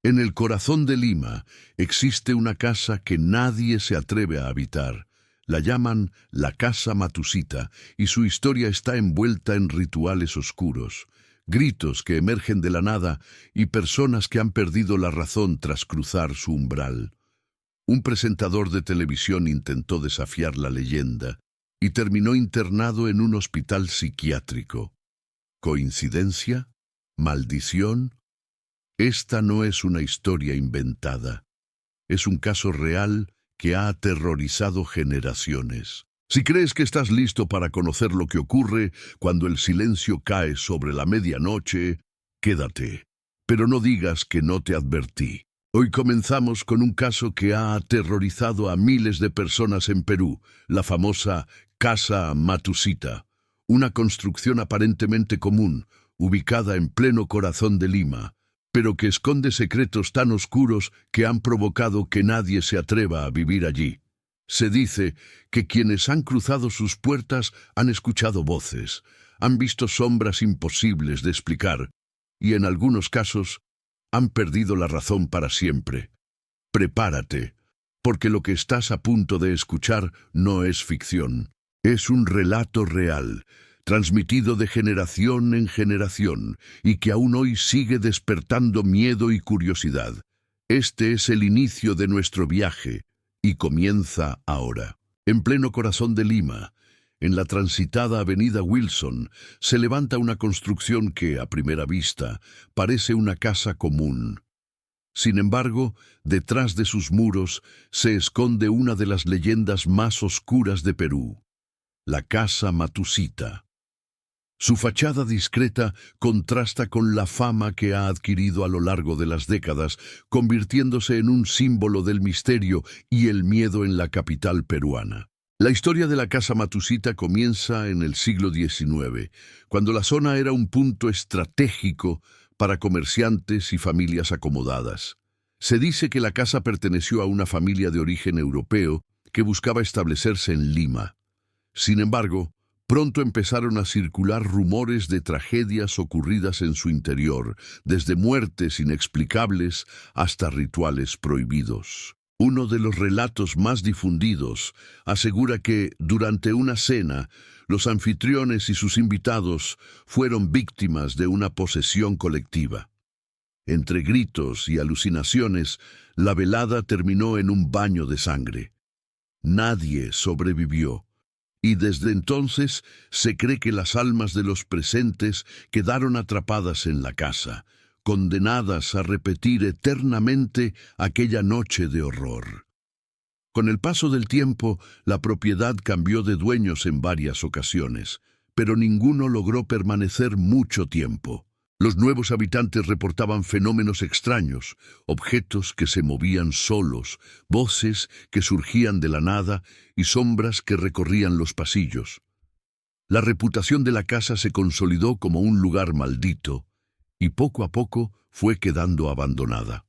En el corazón de Lima existe una casa que nadie se atreve a habitar. La llaman la Casa Matusita y su historia está envuelta en rituales oscuros, gritos que emergen de la nada y personas que han perdido la razón tras cruzar su umbral. Un presentador de televisión intentó desafiar la leyenda y terminó internado en un hospital psiquiátrico. ¿Coincidencia? ¿Maldición? Esta no es una historia inventada. Es un caso real que ha aterrorizado generaciones. Si crees que estás listo para conocer lo que ocurre cuando el silencio cae sobre la medianoche, quédate. Pero no digas que no te advertí. Hoy comenzamos con un caso que ha aterrorizado a miles de personas en Perú, la famosa Casa Matusita, una construcción aparentemente común, ubicada en pleno corazón de Lima, pero que esconde secretos tan oscuros que han provocado que nadie se atreva a vivir allí. Se dice que quienes han cruzado sus puertas han escuchado voces, han visto sombras imposibles de explicar y en algunos casos han perdido la razón para siempre. Prepárate, porque lo que estás a punto de escuchar no es ficción. Es un relato real, transmitido de generación en generación, y que aún hoy sigue despertando miedo y curiosidad. Este es el inicio de nuestro viaje, y comienza ahora. En pleno corazón de Lima, en la transitada avenida Wilson, se levanta una construcción que, a primera vista, parece una casa común. Sin embargo, detrás de sus muros se esconde una de las leyendas más oscuras de Perú, la Casa Matusita. Su fachada discreta contrasta con la fama que ha adquirido a lo largo de las décadas, convirtiéndose en un símbolo del misterio y el miedo en la capital peruana. La historia de la Casa Matusita comienza en el siglo XIX, cuando la zona era un punto estratégico para comerciantes y familias acomodadas. Se dice que la casa perteneció a una familia de origen europeo que buscaba establecerse en Lima. Sin embargo, pronto empezaron a circular rumores de tragedias ocurridas en su interior, desde muertes inexplicables hasta rituales prohibidos. Uno de los relatos más difundidos asegura que, durante una cena, los anfitriones y sus invitados fueron víctimas de una posesión colectiva. Entre gritos y alucinaciones, la velada terminó en un baño de sangre. Nadie sobrevivió, y desde entonces se cree que las almas de los presentes quedaron atrapadas en la casa, condenadas a repetir eternamente aquella noche de horror. Con el paso del tiempo, la propiedad cambió de dueños en varias ocasiones, pero ninguno logró permanecer mucho tiempo. Los nuevos habitantes reportaban fenómenos extraños, objetos que se movían solos, voces que surgían de la nada y sombras que recorrían los pasillos. La reputación de la casa se consolidó como un lugar maldito, y poco a poco fue quedando abandonada.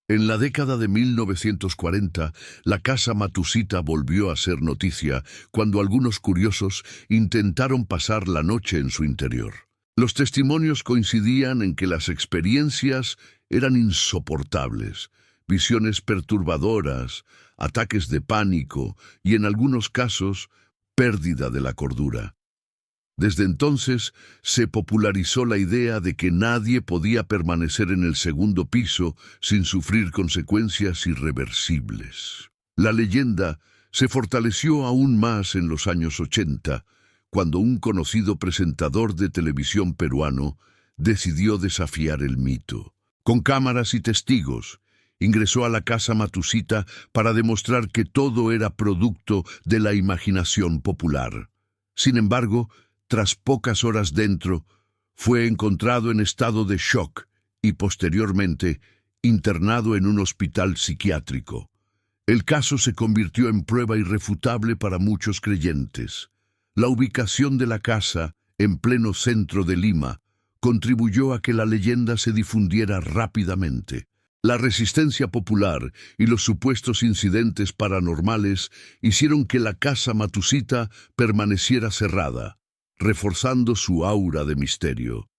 En la década de 1940, la Casa Matusita volvió a ser noticia cuando algunos curiosos intentaron pasar la noche en su interior. Los testimonios coincidían en que las experiencias eran insoportables, visiones perturbadoras, ataques de pánico y, en algunos casos, pérdida de la cordura. Desde entonces se popularizó la idea de que nadie podía permanecer en el segundo piso sin sufrir consecuencias irreversibles. La leyenda se fortaleció aún más en los años 80, cuando un conocido presentador de televisión peruano decidió desafiar el mito. Con cámaras y testigos, ingresó a la Casa Matusita para demostrar que todo era producto de la imaginación popular. Sin embargo, tras pocas horas dentro, fue encontrado en estado de shock y posteriormente internado en un hospital psiquiátrico. El caso se convirtió en prueba irrefutable para muchos creyentes. La ubicación de la casa, en pleno centro de Lima, contribuyó a que la leyenda se difundiera rápidamente. La resistencia popular y los supuestos incidentes paranormales hicieron que la Casa Matusita permaneciera cerrada, reforzando su aura de misterio.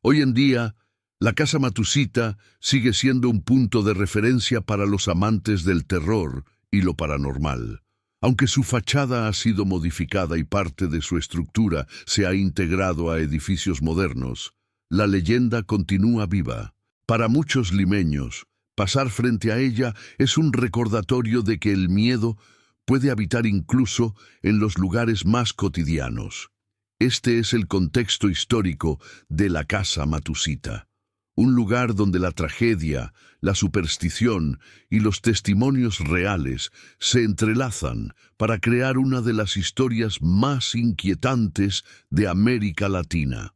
Hoy en día, La Casa Matusita sigue siendo un punto de referencia para los amantes del terror y lo paranormal. Aunque su fachada ha sido modificada y parte de su estructura se ha integrado a edificios modernos, la leyenda continúa viva. Para muchos limeños, pasar frente a ella es un recordatorio de que el miedo puede habitar incluso en los lugares más cotidianos. Este es el contexto histórico de la Casa Matusita. Un lugar donde la tragedia, la superstición y los testimonios reales se entrelazan para crear una de las historias más inquietantes de América Latina.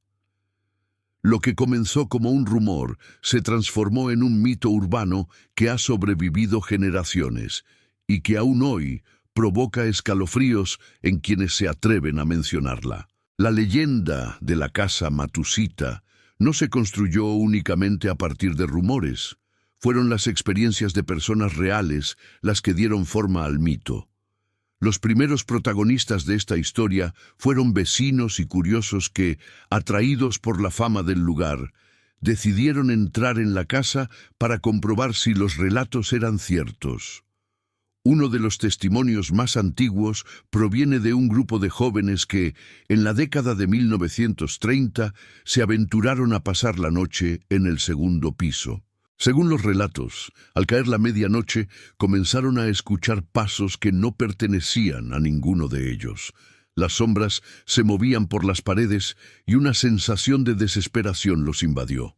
Lo que comenzó como un rumor se transformó en un mito urbano que ha sobrevivido generaciones y que aún hoy provoca escalofríos en quienes se atreven a mencionarla. La leyenda de la Casa Matusita no se construyó únicamente a partir de rumores. Fueron las experiencias de personas reales las que dieron forma al mito. Los primeros protagonistas de esta historia fueron vecinos y curiosos que, atraídos por la fama del lugar, decidieron entrar en la casa para comprobar si los relatos eran ciertos. Uno de los testimonios más antiguos proviene de un grupo de jóvenes que, en la década de 1930, se aventuraron a pasar la noche en el segundo piso. Según los relatos, al caer la medianoche, comenzaron a escuchar pasos que no pertenecían a ninguno de ellos. Las sombras se movían por las paredes y una sensación de desesperación los invadió.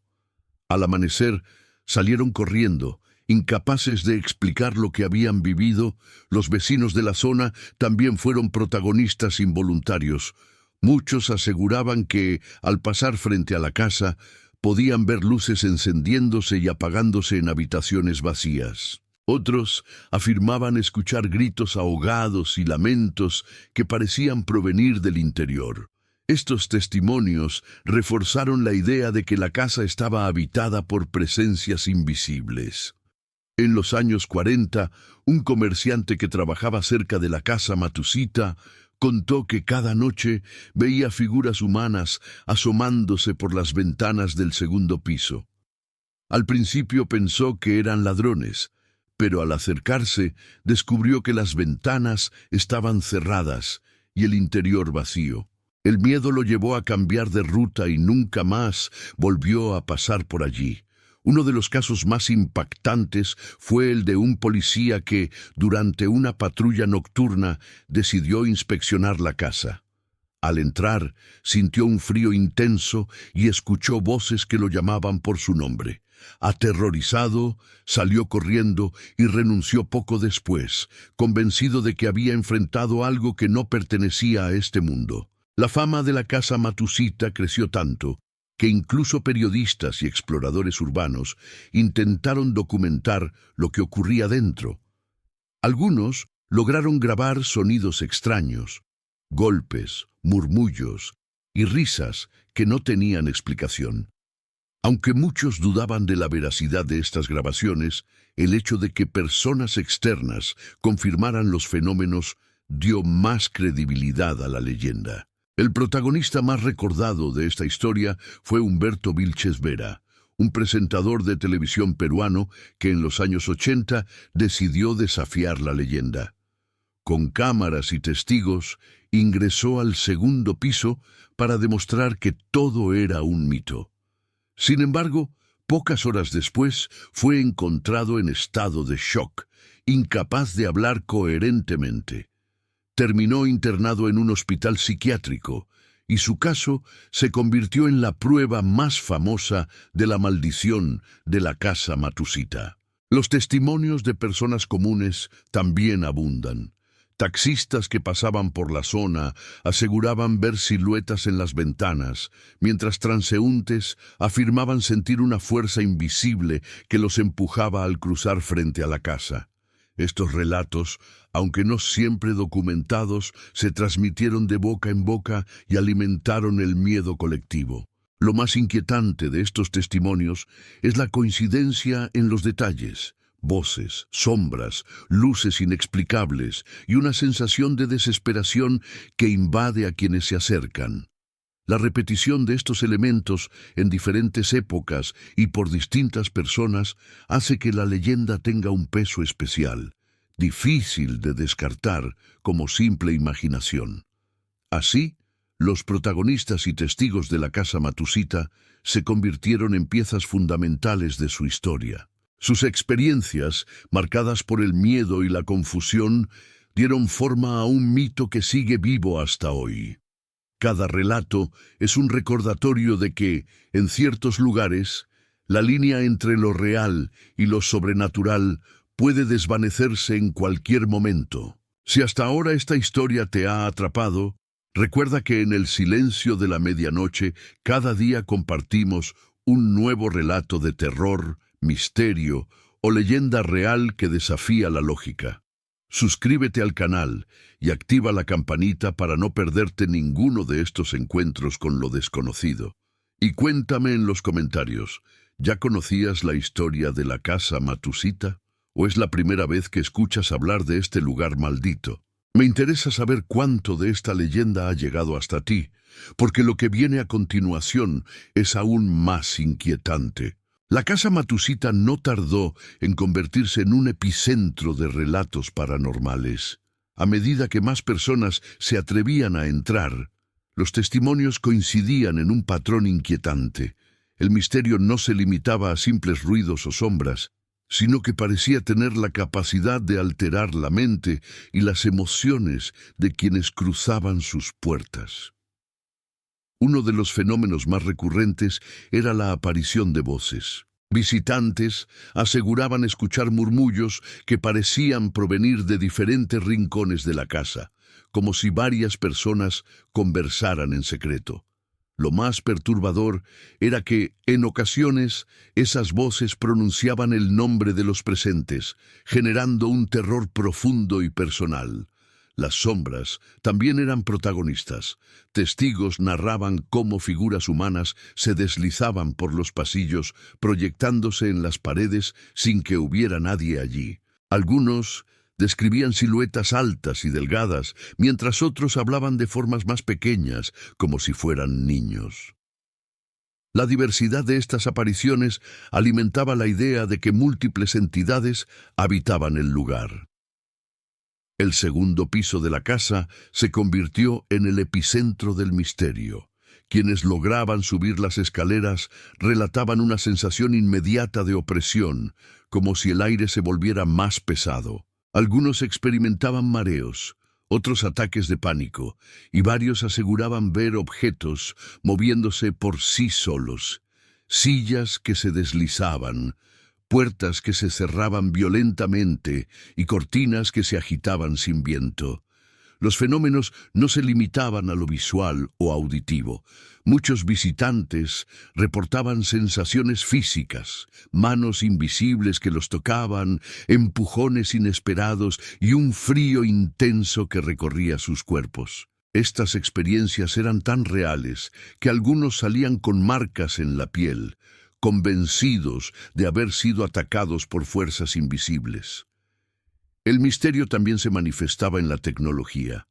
Al amanecer, salieron corriendo. Incapaces de explicar lo que habían vivido, los vecinos de la zona también fueron protagonistas involuntarios. Muchos aseguraban que, al pasar frente a la casa, podían ver luces encendiéndose y apagándose en habitaciones vacías. Otros afirmaban escuchar gritos ahogados y lamentos que parecían provenir del interior. Estos testimonios reforzaron la idea de que la casa estaba habitada por presencias invisibles. En los años 40, un comerciante que trabajaba cerca de la Casa Matusita contó que cada noche veía figuras humanas asomándose por las ventanas del segundo piso. Al principio pensó que eran ladrones, pero al acercarse descubrió que las ventanas estaban cerradas y el interior vacío. El miedo lo llevó a cambiar de ruta y nunca más volvió a pasar por allí. Uno de los casos más impactantes fue el de un policía que, durante una patrulla nocturna, decidió inspeccionar la casa. Al entrar, sintió un frío intenso y escuchó voces que lo llamaban por su nombre. Aterrorizado, salió corriendo y renunció poco después, convencido de que había enfrentado algo que no pertenecía a este mundo. La fama de la Casa Matusita creció tanto que incluso periodistas y exploradores urbanos intentaron documentar lo que ocurría dentro. Algunos lograron grabar sonidos extraños, golpes, murmullos y risas que no tenían explicación. Aunque muchos dudaban de la veracidad de estas grabaciones, el hecho de que personas externas confirmaran los fenómenos dio más credibilidad a la leyenda. El protagonista más recordado de esta historia fue Humberto Vilches Vera, un presentador de televisión peruano que en los años 80 decidió desafiar la leyenda. Con cámaras y testigos, ingresó al segundo piso para demostrar que todo era un mito. Sin embargo, pocas horas después fue encontrado en estado de shock, incapaz de hablar coherentemente. Terminó internado en un hospital psiquiátrico y su caso se convirtió en la prueba más famosa de la maldición de la Casa Matusita. Los testimonios de personas comunes también abundan. Taxistas que pasaban por la zona aseguraban ver siluetas en las ventanas, mientras transeúntes afirmaban sentir una fuerza invisible que los empujaba al cruzar frente a la casa. Estos relatos, aunque no siempre documentados, se transmitieron de boca en boca y alimentaron el miedo colectivo. Lo más inquietante de estos testimonios es la coincidencia en los detalles. Voces, sombras, luces inexplicables y una sensación de desesperación que invade a quienes se acercan. La repetición de estos elementos en diferentes épocas y por distintas personas hace que la leyenda tenga un peso especial, difícil de descartar como simple imaginación. Así, los protagonistas y testigos de la casa Matusita se convirtieron en piezas fundamentales de su historia. Sus experiencias, marcadas por el miedo y la confusión, dieron forma a un mito que sigue vivo hasta hoy. Cada relato es un recordatorio de que, en ciertos lugares, la línea entre lo real y lo sobrenatural puede desvanecerse en cualquier momento. Si hasta ahora esta historia te ha atrapado, recuerda que en el silencio de la medianoche cada día compartimos un nuevo relato de terror, misterio o leyenda real que desafía la lógica. Suscríbete al canal y activa la campanita para no perderte ninguno de estos encuentros con lo desconocido. Y cuéntame en los comentarios, ¿ya conocías la historia de la casa Matusita? ¿O es la primera vez que escuchas hablar de este lugar maldito? Me interesa saber cuánto de esta leyenda ha llegado hasta ti, porque lo que viene a continuación es aún más inquietante. La casa Matusita no tardó en convertirse en un epicentro de relatos paranormales. A medida que más personas se atrevían a entrar, los testimonios coincidían en un patrón inquietante. El misterio no se limitaba a simples ruidos o sombras, sino que parecía tener la capacidad de alterar la mente y las emociones de quienes cruzaban sus puertas. Uno de los fenómenos más recurrentes era la aparición de voces. Visitantes aseguraban escuchar murmullos que parecían provenir de diferentes rincones de la casa, como si varias personas conversaran en secreto. Lo más perturbador era que, en ocasiones, esas voces pronunciaban el nombre de los presentes, generando un terror profundo y personal. Las sombras también eran protagonistas. Testigos narraban cómo figuras humanas se deslizaban por los pasillos, proyectándose en las paredes sin que hubiera nadie allí. Algunos describían siluetas altas y delgadas, mientras otros hablaban de formas más pequeñas, como si fueran niños. La diversidad de estas apariciones alimentaba la idea de que múltiples entidades habitaban el lugar. El segundo piso de la casa se convirtió en el epicentro del misterio. Quienes lograban subir las escaleras relataban una sensación inmediata de opresión, como si el aire se volviera más pesado. Algunos experimentaban mareos, otros ataques de pánico, y varios aseguraban ver objetos moviéndose por sí solos, sillas que se deslizaban, puertas que se cerraban violentamente y cortinas que se agitaban sin viento. Los fenómenos no se limitaban a lo visual o auditivo. Muchos visitantes reportaban sensaciones físicas, manos invisibles que los tocaban, empujones inesperados y un frío intenso que recorría sus cuerpos. Estas experiencias eran tan reales que algunos salían con marcas en la piel, convencidos de haber sido atacados por fuerzas invisibles. El misterio también se manifestaba en la tecnología.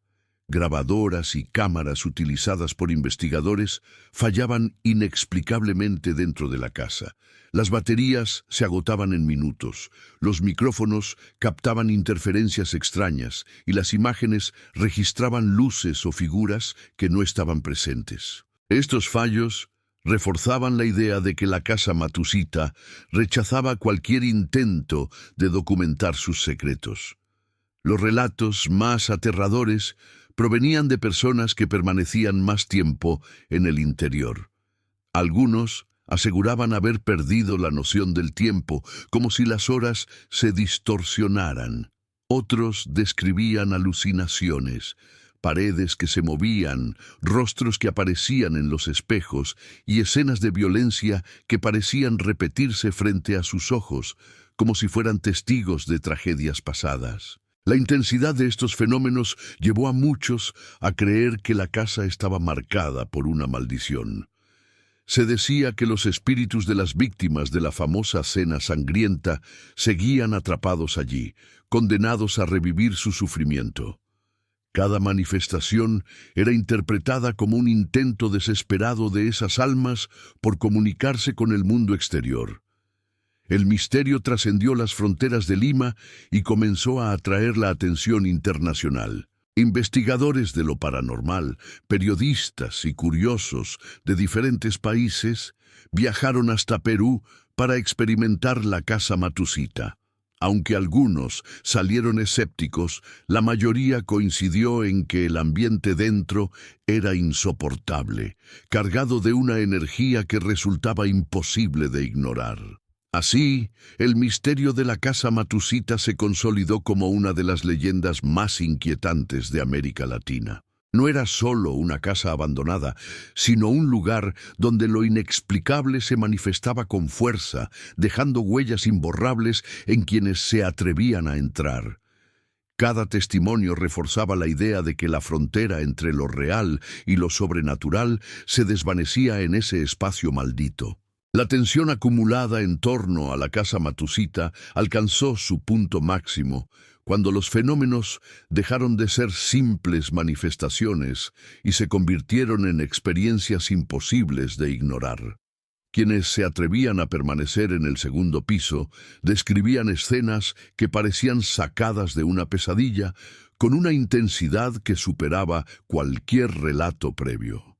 Grabadoras y cámaras utilizadas por investigadores fallaban inexplicablemente dentro de la casa. Las baterías se agotaban en minutos, los micrófonos captaban interferencias extrañas y las imágenes registraban luces o figuras que no estaban presentes. Estos fallos reforzaban la idea de que la casa Matusita rechazaba cualquier intento de documentar sus secretos. Los relatos más aterradores provenían de personas que permanecían más tiempo en el interior. Algunos aseguraban haber perdido la noción del tiempo, como si las horas se distorsionaran. Otros describían alucinaciones, paredes que se movían, rostros que aparecían en los espejos y escenas de violencia que parecían repetirse frente a sus ojos, como si fueran testigos de tragedias pasadas. La intensidad de estos fenómenos llevó a muchos a creer que la casa estaba marcada por una maldición. Se decía que los espíritus de las víctimas de la famosa cena sangrienta seguían atrapados allí, condenados a revivir su sufrimiento. Cada manifestación era interpretada como un intento desesperado de esas almas por comunicarse con el mundo exterior. El misterio trascendió las fronteras de Lima y comenzó a atraer la atención internacional. Investigadores de lo paranormal, periodistas y curiosos de diferentes países viajaron hasta Perú para experimentar la casa Matusita. Aunque algunos salieron escépticos, la mayoría coincidió en que el ambiente dentro era insoportable, cargado de una energía que resultaba imposible de ignorar. Así, el misterio de la casa Matusita se consolidó como una de las leyendas más inquietantes de América Latina. No era solo una casa abandonada, sino un lugar donde lo inexplicable se manifestaba con fuerza, dejando huellas imborrables en quienes se atrevían a entrar. Cada testimonio reforzaba la idea de que la frontera entre lo real y lo sobrenatural se desvanecía en ese espacio maldito. La tensión acumulada en torno a la casa Matusita alcanzó su punto máximo cuando los fenómenos dejaron de ser simples manifestaciones y se convirtieron en experiencias imposibles de ignorar. Quienes se atrevían a permanecer en el segundo piso describían escenas que parecían sacadas de una pesadilla con una intensidad que superaba cualquier relato previo.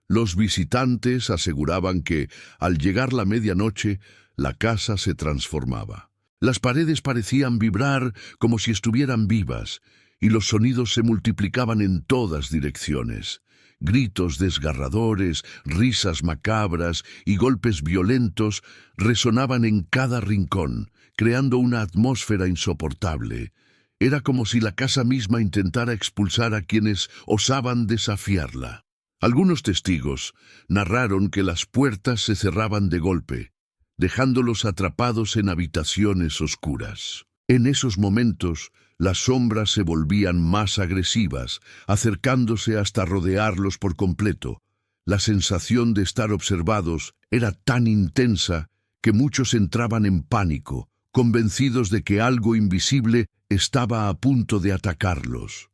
Los visitantes aseguraban que, al llegar la medianoche, la casa se transformaba. Las paredes parecían vibrar como si estuvieran vivas, y los sonidos se multiplicaban en todas direcciones. Gritos desgarradores, risas macabras y golpes violentos resonaban en cada rincón, creando una atmósfera insoportable. Era como si la casa misma intentara expulsar a quienes osaban desafiarla. Algunos testigos narraron que las puertas se cerraban de golpe, dejándolos atrapados en habitaciones oscuras. En esos momentos, las sombras se volvían más agresivas, acercándose hasta rodearlos por completo. La sensación de estar observados era tan intensa que muchos entraban en pánico, convencidos de que algo invisible estaba a punto de atacarlos.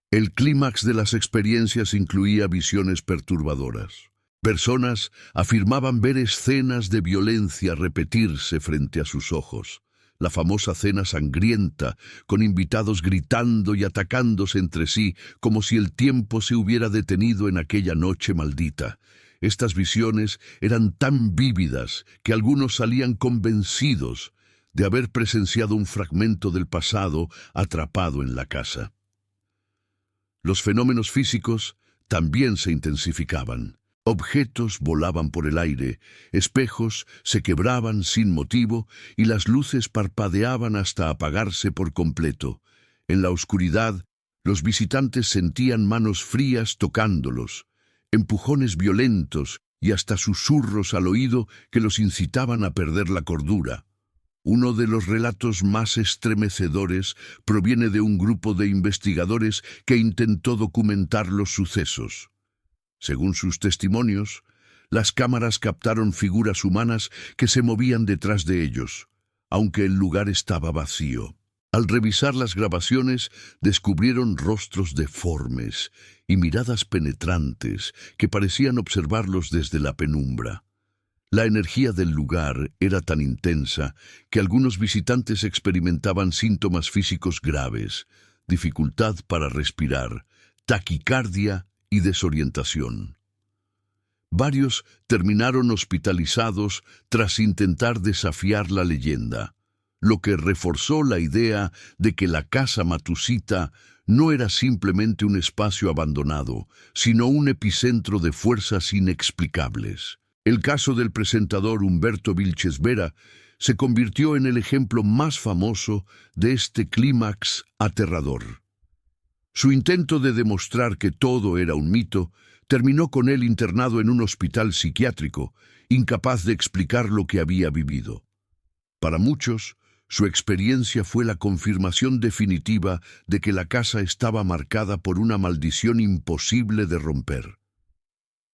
El clímax de las experiencias incluía visiones perturbadoras. Personas afirmaban ver escenas de violencia repetirse frente a sus ojos. La famosa cena sangrienta, con invitados gritando y atacándose entre sí, como si el tiempo se hubiera detenido en aquella noche maldita. Estas visiones eran tan vívidas que algunos salían convencidos de haber presenciado un fragmento del pasado atrapado en la casa. Los fenómenos físicos también se intensificaban. Objetos volaban por el aire, espejos se quebraban sin motivo y las luces parpadeaban hasta apagarse por completo. En la oscuridad, los visitantes sentían manos frías tocándolos, empujones violentos y hasta susurros al oído que los incitaban a perder la cordura. Uno de los relatos más estremecedores proviene de un grupo de investigadores que intentó documentar los sucesos. Según sus testimonios, las cámaras captaron figuras humanas que se movían detrás de ellos, aunque el lugar estaba vacío. Al revisar las grabaciones, descubrieron rostros deformes y miradas penetrantes que parecían observarlos desde la penumbra. La energía del lugar era tan intensa que algunos visitantes experimentaban síntomas físicos graves, dificultad para respirar, taquicardia y desorientación. Varios terminaron hospitalizados tras intentar desafiar la leyenda, lo que reforzó la idea de que la casa Matusita no era simplemente un espacio abandonado, sino un epicentro de fuerzas inexplicables. El caso del presentador Humberto Vilches Vera se convirtió en el ejemplo más famoso de este clímax aterrador. Su intento de demostrar que todo era un mito terminó con él internado en un hospital psiquiátrico, incapaz de explicar lo que había vivido. Para muchos, su experiencia fue la confirmación definitiva de que la casa estaba marcada por una maldición imposible de romper.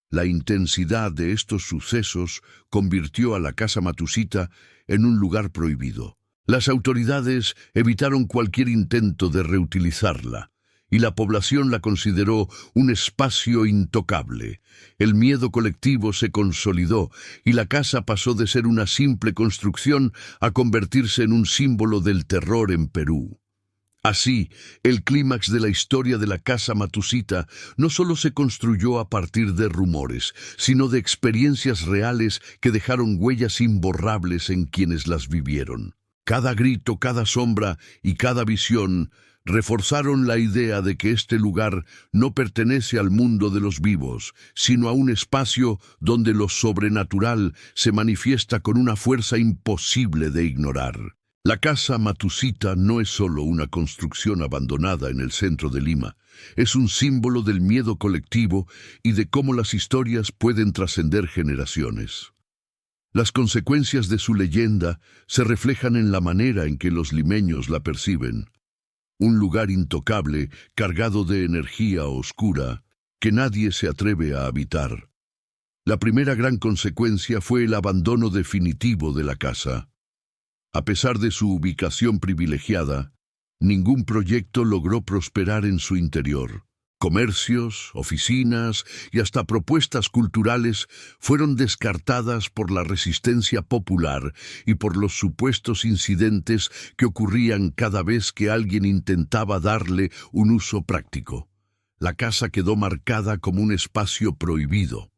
La intensidad de estos sucesos convirtió a la casa Matusita en un lugar prohibido. Las autoridades evitaron cualquier intento de reutilizarla, y la población la consideró un espacio intocable. El miedo colectivo se consolidó y la casa pasó de ser una simple construcción a convertirse en un símbolo del terror en Perú. Así, el clímax de la historia de la Casa Matusita no solo se construyó a partir de rumores, sino de experiencias reales que dejaron huellas imborrables en quienes las vivieron. Cada grito, cada sombra y cada visión reforzaron la idea de que este lugar no pertenece al mundo de los vivos, sino a un espacio donde lo sobrenatural se manifiesta con una fuerza imposible de ignorar. La Casa Matusita no es solo una construcción abandonada en el centro de Lima, es un símbolo del miedo colectivo y de cómo las historias pueden trascender generaciones. Las consecuencias de su leyenda se reflejan en la manera en que los limeños la perciben. Un lugar intocable, cargado de energía oscura, que nadie se atreve a habitar. La primera gran consecuencia fue el abandono definitivo de la casa. A pesar de su ubicación privilegiada, ningún proyecto logró prosperar en su interior. Comercios, oficinas y hasta propuestas culturales fueron descartadas por la resistencia popular y por los supuestos incidentes que ocurrían cada vez que alguien intentaba darle un uso práctico. La casa quedó marcada como un espacio prohibido.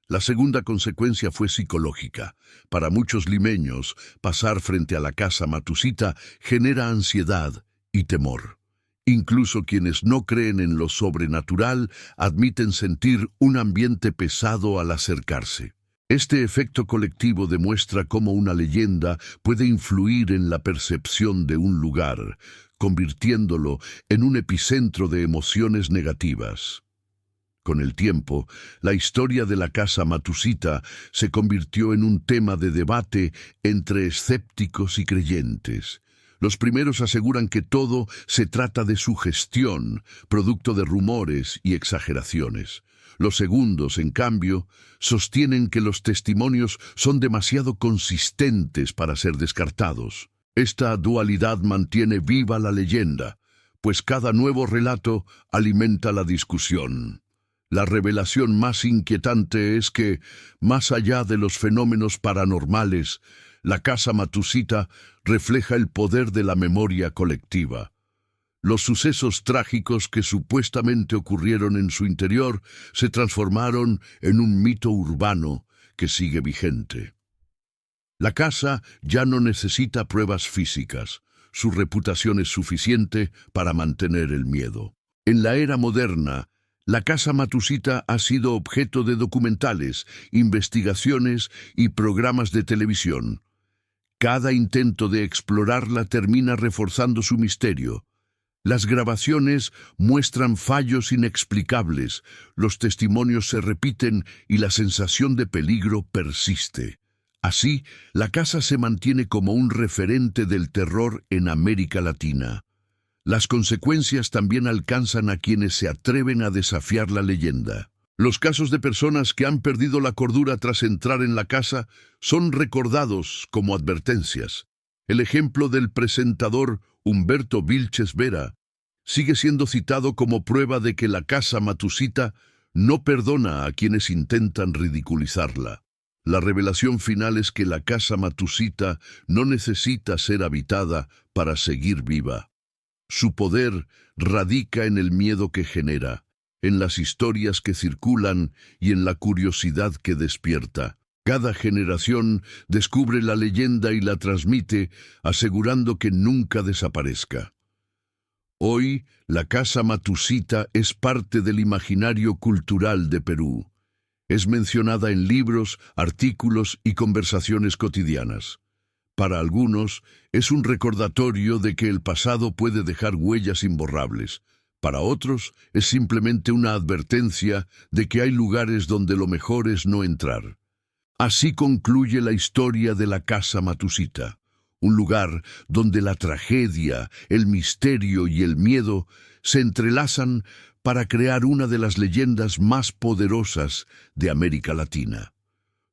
La segunda consecuencia fue psicológica. Para muchos limeños, pasar frente a la Casa Matusita genera ansiedad y temor. Incluso quienes no creen en lo sobrenatural admiten sentir un ambiente pesado al acercarse. Este efecto colectivo demuestra cómo una leyenda puede influir en la percepción de un lugar, convirtiéndolo en un epicentro de emociones negativas. Con el tiempo, la historia de la Casa Matusita se convirtió en un tema de debate entre escépticos y creyentes. Los primeros aseguran que todo se trata de sugestión, producto de rumores y exageraciones. Los segundos, en cambio, sostienen que los testimonios son demasiado consistentes para ser descartados. Esta dualidad mantiene viva la leyenda, pues cada nuevo relato alimenta la discusión. La revelación más inquietante es que, más allá de los fenómenos paranormales, la Casa Matusita refleja el poder de la memoria colectiva. Los sucesos trágicos que supuestamente ocurrieron en su interior se transformaron en un mito urbano que sigue vigente. La casa ya no necesita pruebas físicas. Su reputación es suficiente para mantener el miedo. En la era moderna, la Casa Matusita ha sido objeto de documentales, investigaciones y programas de televisión. Cada intento de explorarla termina reforzando su misterio. Las grabaciones muestran fallos inexplicables, los testimonios se repiten y la sensación de peligro persiste. Así, la casa se mantiene como un referente del terror en América Latina. Las consecuencias también alcanzan a quienes se atreven a desafiar la leyenda. Los casos de personas que han perdido la cordura tras entrar en la casa son recordados como advertencias. El ejemplo del presentador Humberto Vilches Vera sigue siendo citado como prueba de que la Casa Matusita no perdona a quienes intentan ridiculizarla. La revelación final es que la Casa Matusita no necesita ser habitada para seguir viva. Su poder radica en el miedo que genera, en las historias que circulan y en la curiosidad que despierta. Cada generación descubre la leyenda y la transmite, asegurando que nunca desaparezca. Hoy, la Casa Matusita es parte del imaginario cultural de Perú. Es mencionada en libros, artículos y conversaciones cotidianas. Para algunos, es un recordatorio de que el pasado puede dejar huellas imborrables. Para otros, es simplemente una advertencia de que hay lugares donde lo mejor es no entrar. Así concluye la historia de la Casa Matusita, un lugar donde la tragedia, el misterio y el miedo se entrelazan para crear una de las leyendas más poderosas de América Latina.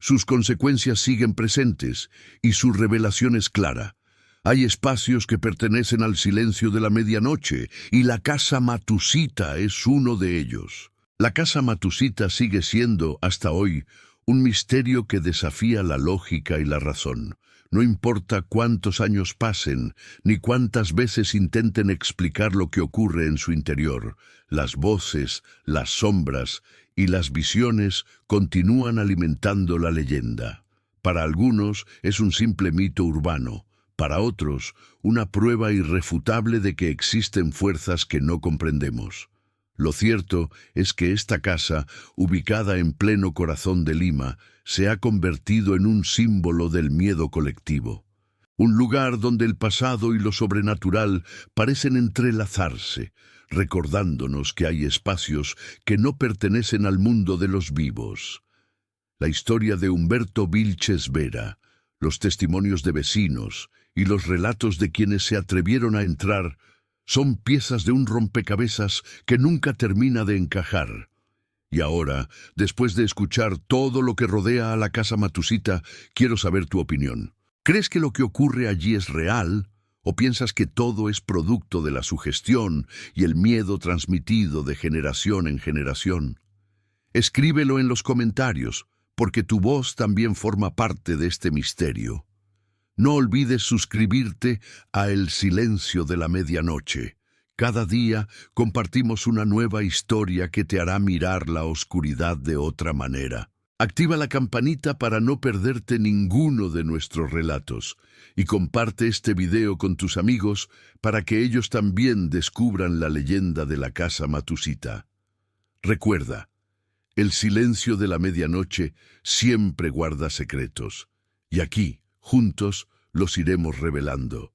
Sus consecuencias siguen presentes y su revelación es clara. Hay espacios que pertenecen al silencio de la medianoche, y la casa Matusita es uno de ellos. La casa Matusita sigue siendo, hasta hoy, un misterio que desafía la lógica y la razón. No importa cuántos años pasen, ni cuántas veces intenten explicar lo que ocurre en su interior, las voces, las sombras y las visiones continúan alimentando la leyenda. Para algunos es un simple mito urbano, para otros una prueba irrefutable de que existen fuerzas que no comprendemos. Lo cierto es que esta casa, ubicada en pleno corazón de Lima, se ha convertido en un símbolo del miedo colectivo. Un lugar donde el pasado y lo sobrenatural parecen entrelazarse, recordándonos que hay espacios que no pertenecen al mundo de los vivos. La historia de Humberto Vilches Vera, los testimonios de vecinos y los relatos de quienes se atrevieron a entrar son piezas de un rompecabezas que nunca termina de encajar. Y ahora, después de escuchar todo lo que rodea a la casa Matusita, quiero saber tu opinión. ¿Crees que lo que ocurre allí es real? ¿O piensas que todo es producto de la sugestión y el miedo transmitido de generación en generación? Escríbelo en los comentarios, porque tu voz también forma parte de este misterio. No olvides suscribirte a El Silencio de la Medianoche. Cada día compartimos una nueva historia que te hará mirar la oscuridad de otra manera. Activa la campanita para no perderte ninguno de nuestros relatos y comparte este video con tus amigos para que ellos también descubran la leyenda de la casa Matusita. Recuerda, el silencio de la medianoche siempre guarda secretos y aquí, juntos, los iremos revelando.